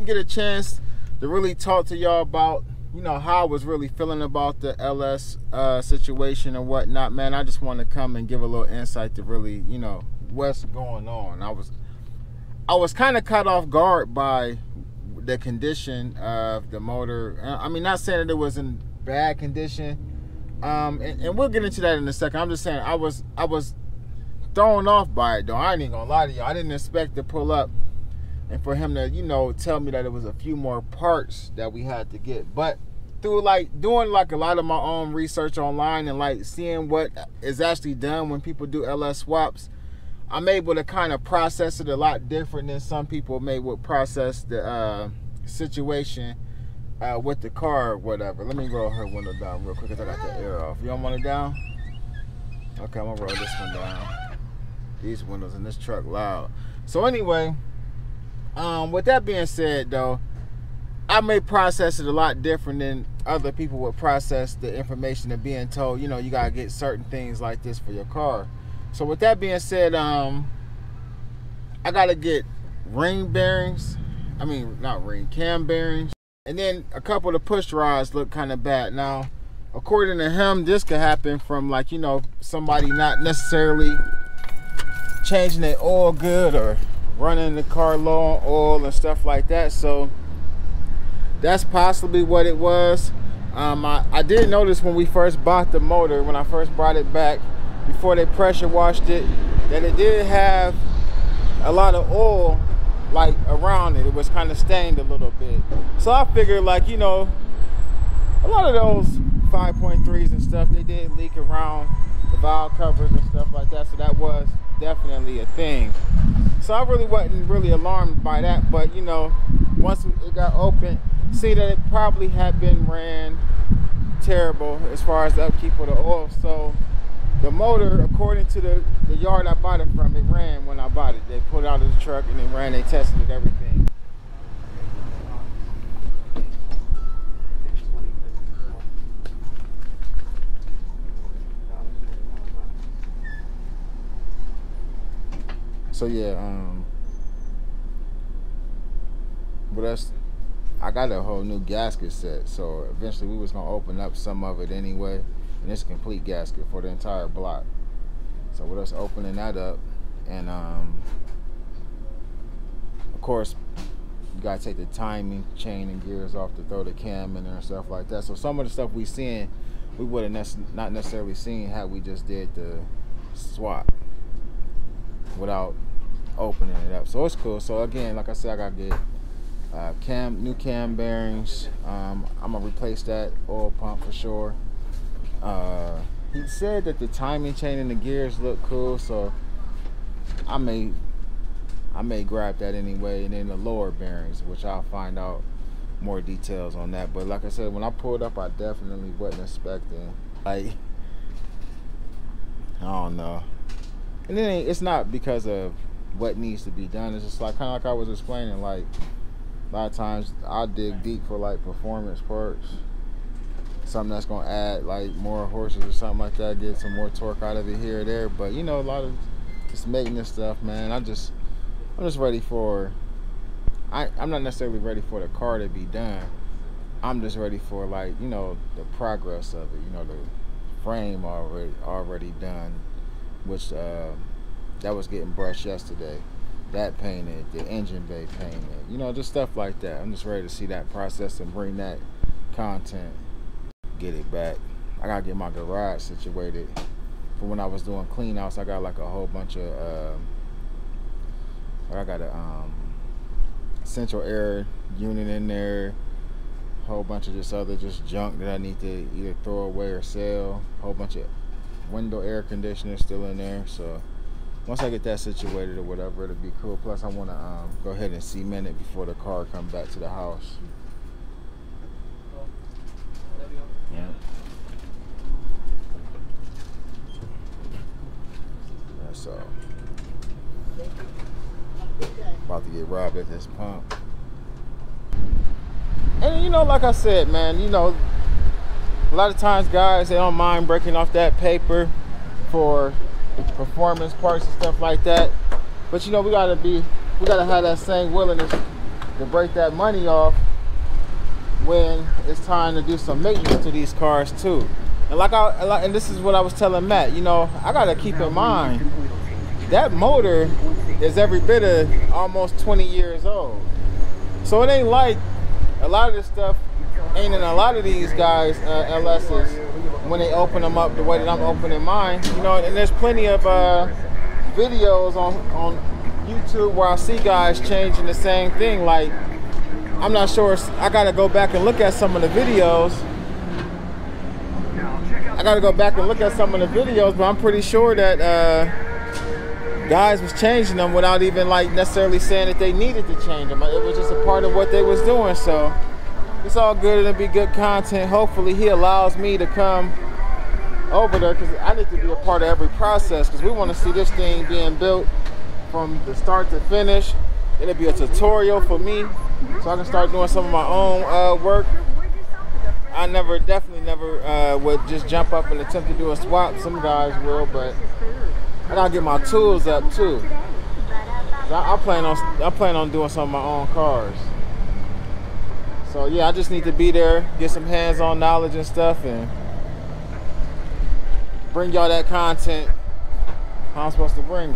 get a chance to really talk to y'all about, you know, how I was really feeling about the LS situation and whatnot, man. I just want to come and give a little insight to really, you know, what's going on. I was kind of caught off guard by the condition of the motor. I mean, not saying that it was in bad condition, and we'll get into that in a second. I'm just saying I was thrown off by it, though. I ain't even gonna lie to you. I didn't expect to pull up and for him to, you know, tell me that it was a few more parts that we had to get. But through like doing like a lot of my own research online and like seeing what is actually done when people do LS swaps, I'm able to kind of process it a lot different than some people would process the situation with the car or whatever. Let me roll her window down real quick because I got the air off. You don't want it down? Okay, I'm gonna roll this one down. These windows in this truck loud. So anyway, with that being said, though, I may process it a lot different than other people would process the information and being told, you know, you gotta get certain things like this for your car. So with that being said, I gotta get ring bearings. I mean, not ring, cam bearings. And then a couple of the push rods look kind of bad. Now, according to him, this could happen from like, you know, somebody not necessarily changing their oil good or running the car low on oil and stuff like that. So that's possibly what it was. I did notice when we first bought the motor, when I first brought it back, before they pressure washed it, that it did have a lot of oil like around it. It was kind of stained a little bit. So I figured, like, you know, a lot of those 5.3s and stuff, they did leak around the valve covers and stuff like that. So that was definitely a thing. So I really wasn't really alarmed by that. But, you know, once it got open, see that it probably had been ran terrible as far as the upkeep of the oil. So the motor, according to the yard I bought it from, it ran when I bought it. They pulled it out of the truck and it ran, they tested it, everything. So yeah, but I got a whole new gasket set, so eventually we was gonna open up some of it anyway. And it's a complete gasket for the entire block. So with us opening that up, and of course you gotta take the timing chain and gears off to throw the cam in there and stuff like that. So some of the stuff we seeing, we would have not necessarily seen had we just did the swap without opening it up. So it's cool. So again, like I said, I gotta get new cam bearings. I'm gonna replace that oil pump for sure. He said that the timing chain and the gears look cool, so I may grab that anyway. And then the lower bearings, which I'll find out more details on that. But like I said, when I pulled up, I definitely wasn't expecting, like, I don't know. And then it's not because of what needs to be done. It's just like kind of like I was explaining, like a lot of times I dig deep for like performance parts. Something that's gonna add like more horses or something like that, get some more torque out of it here or there. But you know, a lot of just maintenance stuff, man. I'm just ready for, I'm not necessarily ready for the car to be done. I'm just ready for, like, you know, the progress of it. You know, the frame already done, which that was getting brushed yesterday. That painted, the engine bay painted, you know, just stuff like that. I'm just ready to see that process and bring that content, get it back. I gotta get my garage situated for when I was doing clean outs. I got like a whole bunch of I got a central air unit in there, a whole bunch of just other junk that I need to either throw away or sell, a whole bunch of window air conditioner still in there. So once I get that situated or whatever, it'll be cool. Plus I want to go ahead and cement it before the car comes back to the house. Yeah. So about to get robbed at this pump. And you know, like I said, man, you know, a lot of times guys, they don't mind breaking off that paper for performance parts and stuff like that. But you know, we gotta have that same willingness to break that money off when it's time to do some maintenance to these cars too. And and this is what I was telling Matt, you know, I gotta keep in mind that motor is every bit of almost 20 years old. So it ain't like a lot of this stuff ain't in a lot of these guys LS's when they open them up the way that I'm opening mine, you know. And there's plenty of videos on YouTube where I see guys changing the same thing. Like, I'm not sure, I gotta go back and look at some of the videos. But I'm pretty sure that guys was changing them without even like necessarily saying that they needed to change them. It was just a part of what they was doing. So it's all good, and it'll be good content. Hopefully he allows me to come over there, because I need to be a part of every process, because we want to see this thing being built from the start to finish. It'll be a tutorial for me, so I can start doing some of my own work. I definitely never would just jump up and attempt to do a swap. Some guys will, but I gotta get my tools up too. So I plan on doing some of my own cars. So yeah, I just need to be there, get some hands-on knowledge and stuff, and bring y'all that content how I'm supposed to bring it.